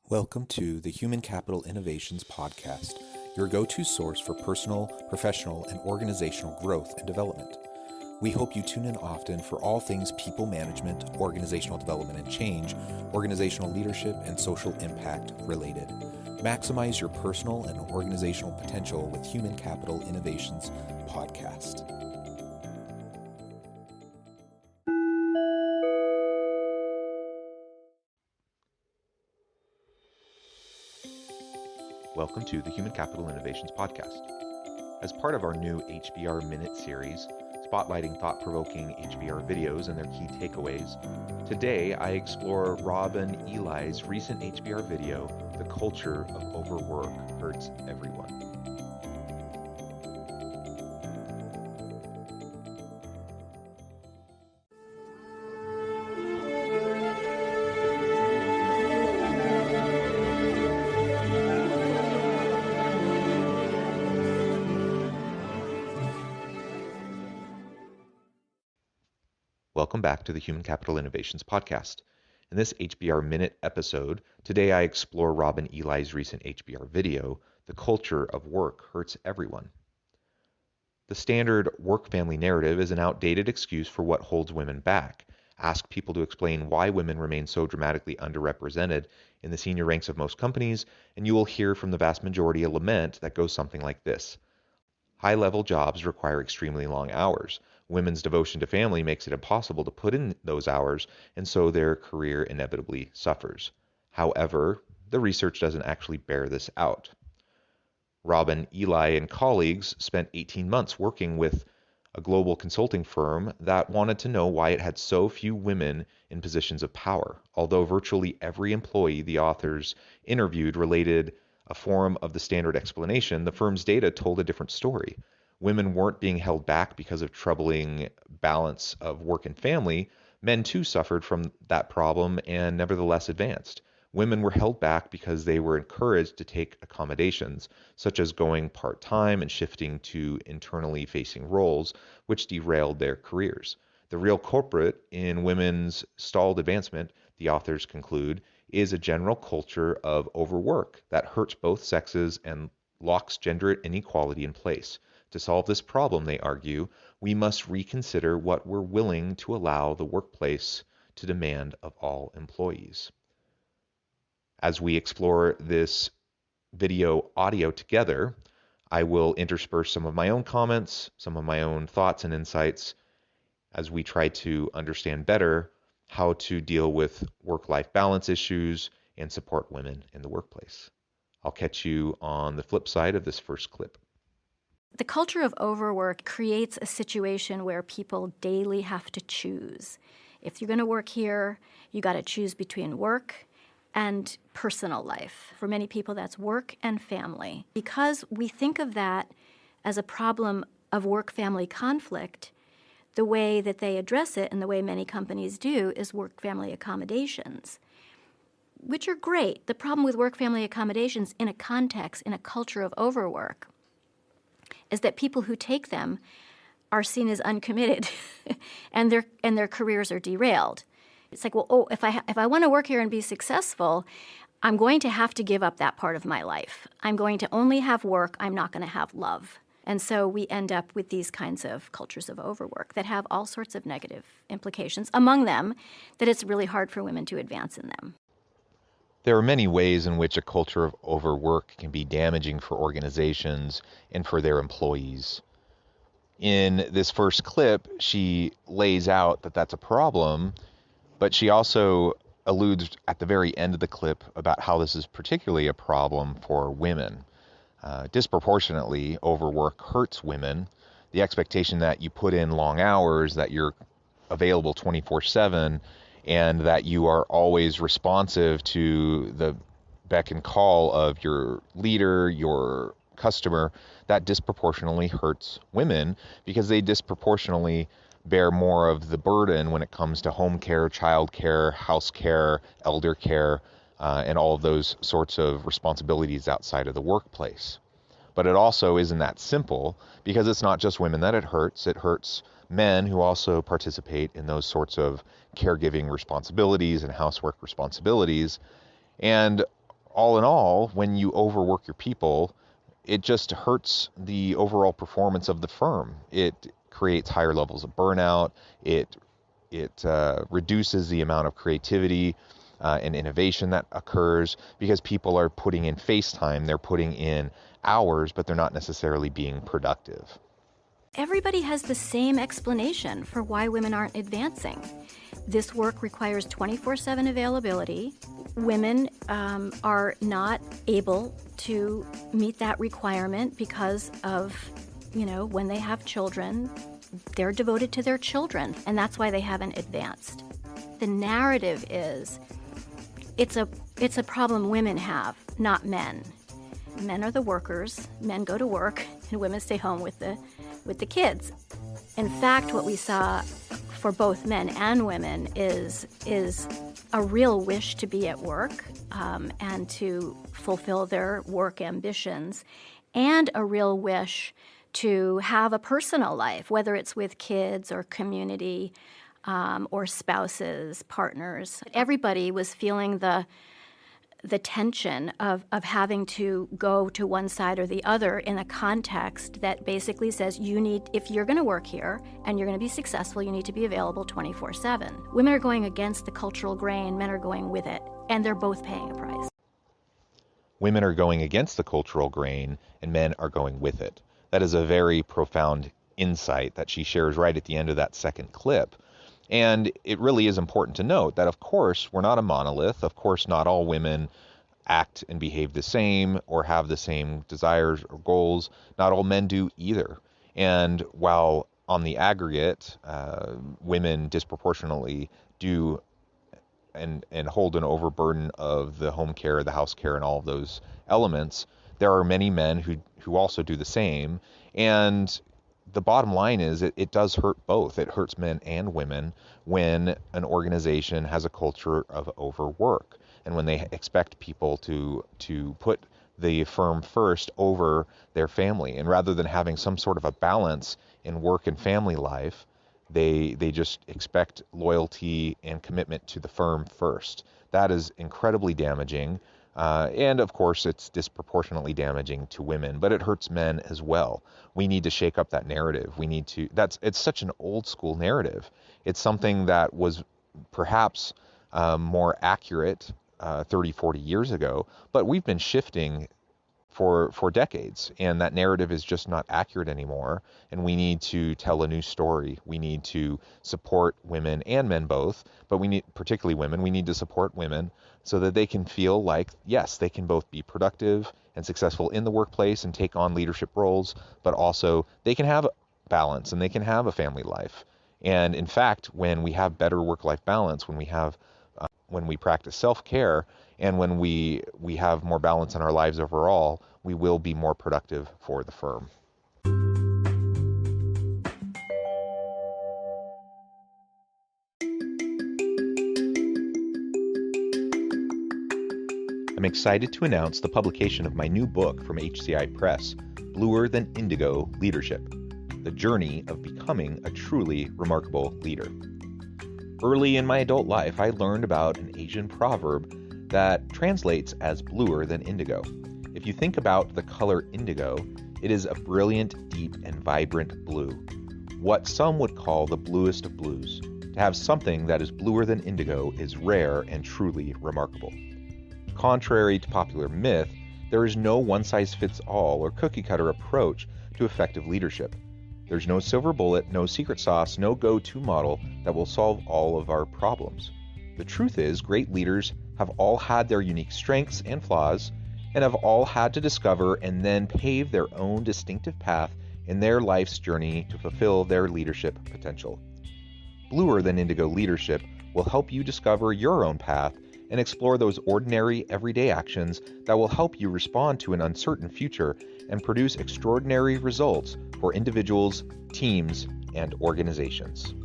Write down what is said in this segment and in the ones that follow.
Welcome to the Human Capital Innovations Podcast, your go-to source for personal, professional, and organizational growth and development. We hope you tune in often for all things people management, organizational development and change, organizational leadership, and social impact related. Maximize your personal and organizational potential with Human Capital Innovations Podcast. Welcome to the Human Capital Innovations Podcast. As part of our new HBR Minute series, spotlighting thought-provoking HBR videos and their key takeaways, today I explore Rob and Eli's recent HBR video, The Culture of Overwork Hurts Everyone. Welcome back to the Human Capital Innovations Podcast. In this HBR Minute episode, today I explore Rob and Eli's recent HBR video, The Culture of Work Hurts Everyone. The standard work-family narrative is an outdated excuse for what holds women back. Ask people to explain why women remain so dramatically underrepresented in the senior ranks of most companies, and you will hear from the vast majority a lament that goes something like this. High-level jobs require extremely long hours. Women's devotion to family makes it impossible to put in those hours, and so their career inevitably suffers. However, the research doesn't actually bear this out. Rob and Eli and colleagues spent 18 months working with a global consulting firm that wanted to know why it had so few women in positions of power. Although virtually every employee the authors interviewed related a form of the standard explanation, the firm's data told a different story. Women weren't being held back because of troubling balance of work and family. Men too suffered from that problem and nevertheless advanced. Women were held back because they were encouraged to take accommodations, such as going part-time and shifting to internally facing roles, which derailed their careers. The real culprit in women's stalled advancement, the authors conclude, is a general culture of overwork that hurts both sexes and locks gender inequality in place. To solve this problem, they argue, we must reconsider what we're willing to allow the workplace to demand of all employees. As we explore this video audio together, I will intersperse some of my own comments, some of my own thoughts and insights as we try to understand better how to deal with work-life balance issues and support women in the workplace. I'll catch you on the flip side of this first clip. The culture of overwork creates a situation where people daily have to choose. If you're going to work here, you got to choose between work and personal life. For many people, that's work and family. Because we think of that as a problem of work-family conflict, the way that they address it and the way many companies do is work-family accommodations, which are great. The problem with work-family accommodations in a context, in a culture of overwork, is that people who take them are seen as uncommitted and their careers are derailed. It's like, well, if I want to work here and be successful, I'm going to have to give up that part of my life. I'm going to only have work. I'm not going to have love. And so we end up with these kinds of cultures of overwork that have all sorts of negative implications, among them that it's really hard for women to advance in them. There are many ways in which a culture of overwork can be damaging for organizations and for their employees. In this first clip, she lays out that that's a problem, but she also alludes at the very end of the clip about how this is particularly a problem for women. Disproportionately, overwork hurts women. The expectation that you put in long hours, that you're available 24/7, and that you are always responsive to the beck and call of your leader, your customer, that disproportionately hurts women because they disproportionately bear more of the burden when it comes to home care, child care, house care, elder care, and all of those sorts of responsibilities outside of the workplace. But it also isn't that simple because it's not just women that it hurts men who also participate in those sorts of caregiving responsibilities and housework responsibilities. And all in all, when you overwork your people, it just hurts the overall performance of the firm. It creates higher levels of burnout. It reduces the amount of creativity and innovation that occurs because people are putting in face time, they're putting in hours, but they're not necessarily being productive. Everybody has the same explanation for why women aren't advancing. This work requires 24/7 availability. Women are not able to meet that requirement because of, when they have children, they're devoted to their children, and that's why they haven't advanced. The narrative is it's a problem women have, not men. Men are the workers, men go to work, and women stay home with the kids. In fact, what we saw for both men and women is a real wish to be at work and to fulfill their work ambitions, and a real wish to have a personal life, whether it's with kids or community or spouses, partners. Everybody was feeling the tension of having to go to one side or the other in a context that basically says if you're going to work here and you're going to be successful, you need to be available 24/7. Women are going against the cultural grain, men are going with it, and they're both paying a price. Women are going against the cultural grain and men are going with it. That is a very profound insight that she shares right at the end of that second clip. And it really is important to note that, of course, we're not a monolith. Of course, not all women act and behave the same or have the same desires or goals. Not all men do either. And while on the aggregate, women disproportionately do and hold an overburden of the home care, the house care, and all of those elements, there are many men who also do the same. And the bottom line is it does hurt both. It hurts men and women when an organization has a culture of overwork and when they expect people to put the firm first over their family. And rather than having some sort of a balance in work and family life, they just expect loyalty and commitment to the firm first. That is incredibly damaging. And of course, it's disproportionately damaging to women, but it hurts men as well. We need to shake up that narrative. It's such an old school narrative. It's something that was perhaps more accurate 30, 40 years ago, but we've been shifting for decades, and that narrative is just not accurate anymore, and we need to tell a new story. We need to support women and men both, but particularly women, we need to support women so that they can feel like, yes, they can both be productive and successful in the workplace and take on leadership roles, but also they can have balance and they can have a family life. And in fact, when we have better work-life balance, when we practice self-care, and when we have more balance in our lives overall, we will be more productive for the firm. I'm excited to announce the publication of my new book from HCI Press, Bluer Than Indigo Leadership: The Journey of Becoming a Truly Remarkable Leader. Early in my adult life, I learned about an Asian proverb that translates as bluer than indigo. If you think about the color indigo, it is a brilliant, deep, and vibrant blue, what some would call the bluest of blues. To have something that is bluer than indigo is rare and truly remarkable. Contrary to popular myth, there is no one-size-fits-all or cookie-cutter approach to effective leadership. There's no silver bullet, no secret sauce, no go-to model that will solve all of our problems. The truth is, great leaders have all had their unique strengths and flaws, and have all had to discover and then pave their own distinctive path in their life's journey to fulfill their leadership potential. Bluer Than Indigo Leadership will help you discover your own path and explore those ordinary, everyday actions that will help you respond to an uncertain future and produce extraordinary results for individuals, teams, and organizations.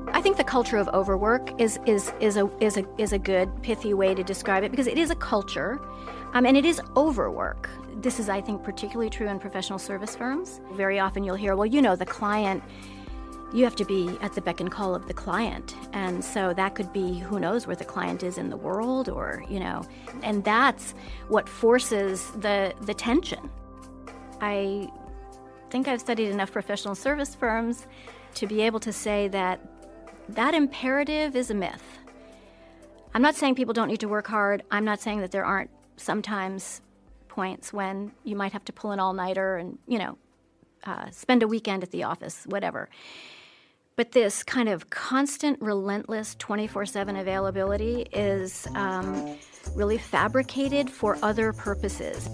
I think think the culture of overwork is a good pithy way to describe it, because it is a culture, and it is overwork. This is, I think, particularly true in professional service firms. Very often you'll hear, well, the client, you have to be at the beck and call of the client. And so that could be, who knows where the client is in the world, or, and that's what forces the tension. I think I've studied enough professional service firms to be able to say that imperative is a myth. I'm not saying people don't need to work hard. I'm not saying that there aren't sometimes points when you might have to pull an all-nighter and, spend a weekend at the office, whatever. But this kind of constant, relentless 24/7 availability is really fabricated for other purposes.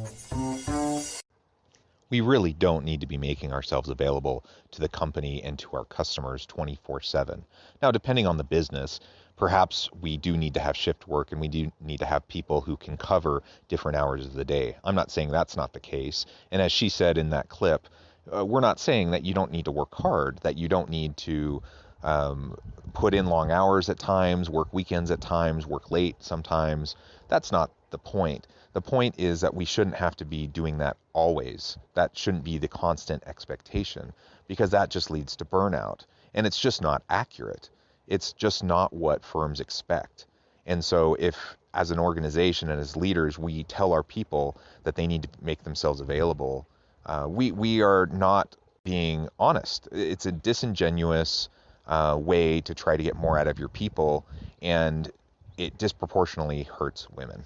We really don't need to be making ourselves available to the company and to our customers 24/7. Now, depending on the business, perhaps we do need to have shift work and we do need to have people who can cover different hours of the day. I'm not saying that's not the case. And as she said in that clip, we're not saying that you don't need to work hard, that you don't need to put in long hours at times, work weekends at times, work late sometimes. That's not the point. The point is that we shouldn't have to be doing that always. That shouldn't be the constant expectation, because that just leads to burnout. And it's just not accurate. It's just not what firms expect. And so if, as an organization and as leaders, we tell our people that they need to make themselves available, we are not being honest. It's a disingenuous way to try to get more out of your people, and it disproportionately hurts women.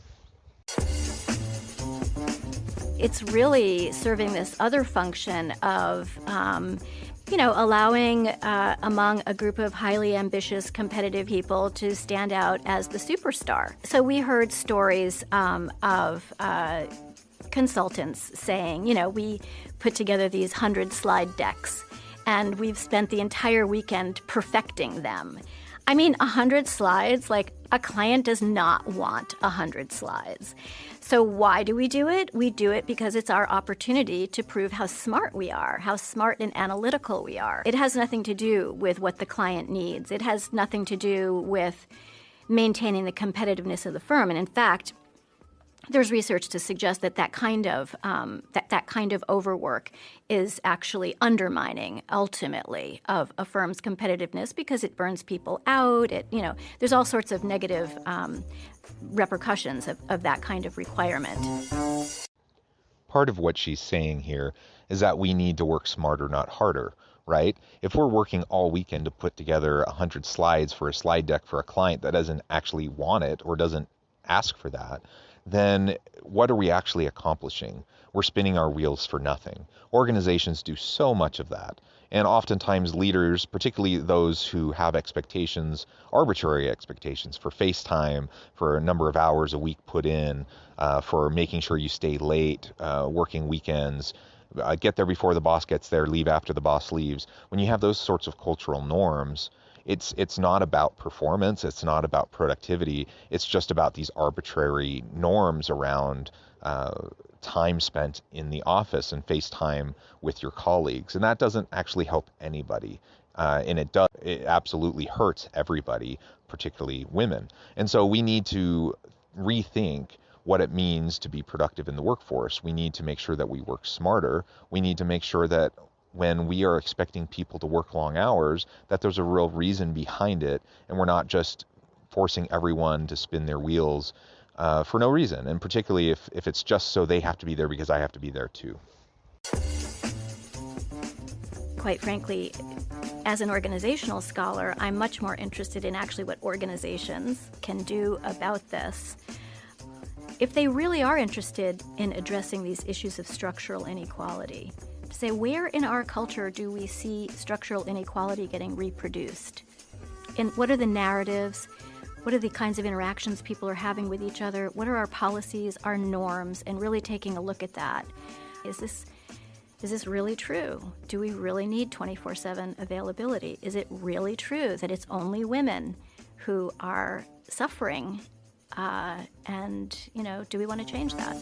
It's really serving this other function of, allowing among a group of highly ambitious, competitive people to stand out as the superstar. So we heard stories of consultants saying, we put together these 100 slide decks, and we've spent the entire weekend perfecting them. 100 slides, like, a client does not want 100 slides. So why do we do it? We do it because it's our opportunity to prove how smart we are, how smart and analytical we are. It has nothing to do with what the client needs. It has nothing to do with maintaining the competitiveness of the firm. And in fact, there's research to suggest that kind of overwork is actually undermining, ultimately, of a firm's competitiveness, because it burns people out. There's all sorts of negative repercussions of that kind of requirement. Part of what she's saying here is that we need to work smarter, not harder, right? If we're working all weekend to put together 100 slides for a slide deck for a client that doesn't actually want it or doesn't ask for that, then what are we actually accomplishing? We're spinning our wheels for nothing. Organizations do so much of that. And oftentimes leaders, particularly those who have expectations, arbitrary expectations for face time, for a number of hours a week put in, for making sure you stay late, working weekends, get there before the boss gets there, leave after the boss leaves. When you have those sorts of cultural norms, it's not about performance, it's not about productivity, it's just about these arbitrary norms around time spent in the office and face time with your colleagues. And that doesn't actually help anybody. And it absolutely hurts everybody, particularly women. And so we need to rethink what it means to be productive in the workforce. We need to make sure that we work smarter. We need to make sure that when we are expecting people to work long hours, that there's a real reason behind it, and we're not just forcing everyone to spin their wheels for no reason, and particularly if it's just so they have to be there because I have to be there too. Quite frankly, as an organizational scholar, I'm much more interested in actually what organizations can do about this. If they really are interested in addressing these issues of structural inequality, say, where in our culture do we see structural inequality getting reproduced? And what are the narratives? What are the kinds of interactions people are having with each other? What are our policies, our norms, and really taking a look at that? Is this really true? Do we really need 24/7 availability? Is it really true that it's only women who are suffering? And, do we want to change that?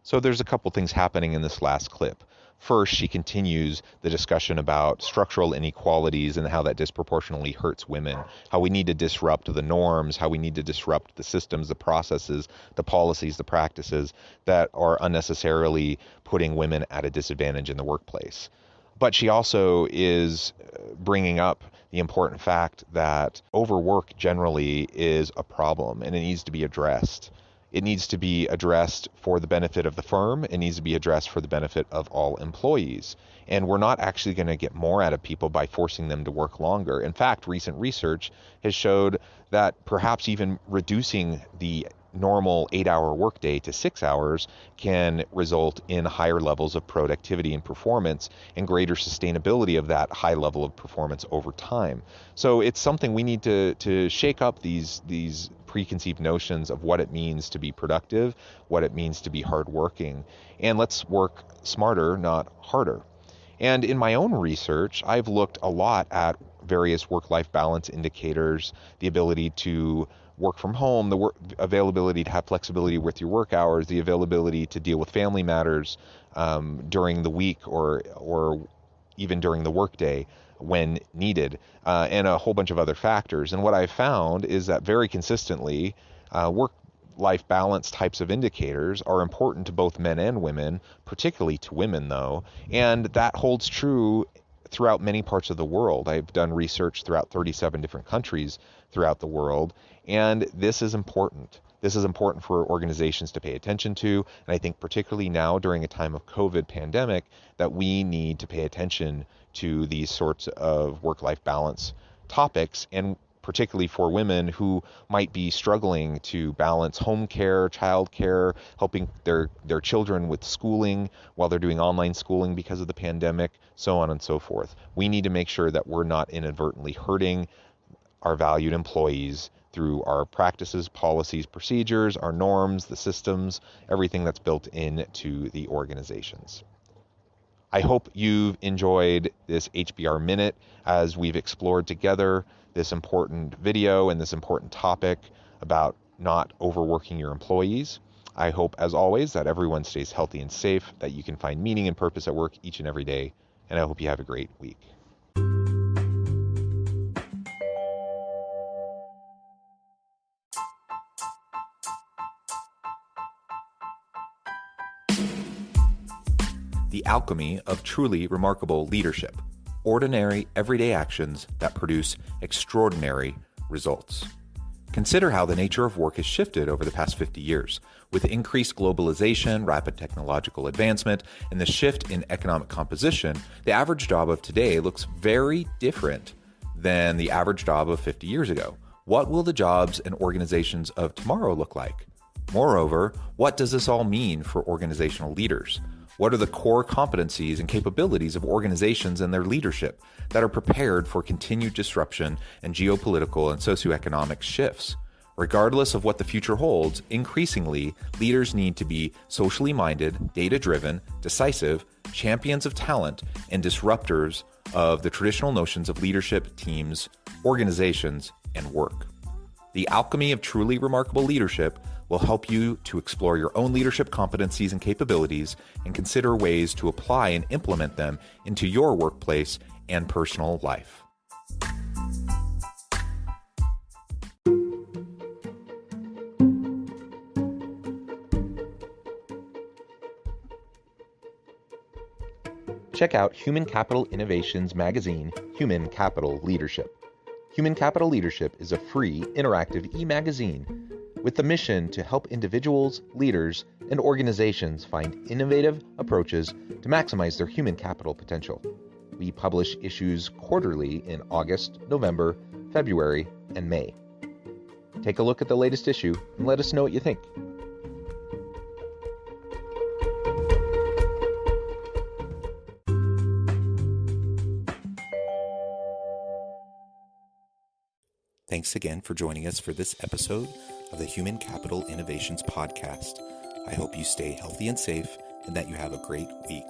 So there's a couple things happening in this last clip. First, she continues the discussion about structural inequalities and how that disproportionately hurts women, how we need to disrupt the norms, how we need to disrupt the systems, the processes, the policies, the practices that are unnecessarily putting women at a disadvantage in the workplace. But she also is bringing up the important fact that overwork generally is a problem and it needs to be addressed. It needs to be addressed for the benefit of the firm. It needs to be addressed for the benefit of all employees. And we're not actually going to get more out of people by forcing them to work longer. In fact, recent research has showed that perhaps even reducing the normal 8-hour workday to 6 hours can result in higher levels of productivity and performance and greater sustainability of that high level of performance over time. So it's something we need to shake up these preconceived notions of what it means to be productive, what it means to be hardworking, and let's work smarter, not harder. And in my own research, I've looked a lot at various work-life balance indicators, the ability to work from home, the availability to have flexibility with your work hours, the availability to deal with family matters during the week or even during the workday when needed, and a whole bunch of other factors. And what I've found is that very consistently, work-life balance types of indicators are important to both men and women, particularly to women though, and that holds true throughout many parts of the world. I've done research throughout 37 different countries throughout the world, and this is important. This is important for organizations to pay attention to, and I think particularly now during a time of COVID pandemic that we need to pay attention to these sorts of work-life balance topics, and particularly for women who might be struggling to balance home care, child care, helping their children with schooling while they're doing online schooling because of the pandemic, so on and so forth. We need to make sure that we're not inadvertently hurting our valued employees through our practices, policies, procedures, our norms, the systems, everything that's built into the organizations. I hope you've enjoyed this HBR Minute as we've explored together this important video and this important topic about not overworking your employees. I hope, as always, that everyone stays healthy and safe, that you can find meaning and purpose at work each and every day, and I hope you have a great week. The alchemy of truly remarkable leadership. Ordinary, everyday actions that produce extraordinary results. Consider how the nature of work has shifted over the past 50 years. With increased globalization, rapid technological advancement, and the shift in economic composition, the average job of today looks very different than the average job of 50 years ago. What will the jobs and organizations of tomorrow look like? Moreover, what does this all mean for organizational leaders? What are the core competencies and capabilities of organizations and their leadership that are prepared for continued disruption and geopolitical and socioeconomic shifts? Regardless of what the future holds, increasingly, leaders need to be socially minded, data-driven, decisive, champions of talent, and disruptors of the traditional notions of leadership, teams, organizations, and work. The alchemy of truly remarkable leadership will help you to explore your own leadership competencies and capabilities and consider ways to apply and implement them into your workplace and personal life. Check out Human Capital Innovations magazine, Human Capital Leadership. Human Capital Leadership is a free, interactive e-magazine with the mission to help individuals, leaders, and organizations find innovative approaches to maximize their human capital potential. We publish issues quarterly in August, November, February, and May. Take a look at the latest issue and let us know what you think. Thanks again for joining us for this episode of the Human Capital Innovations Podcast. I hope you stay healthy and safe and that you have a great week.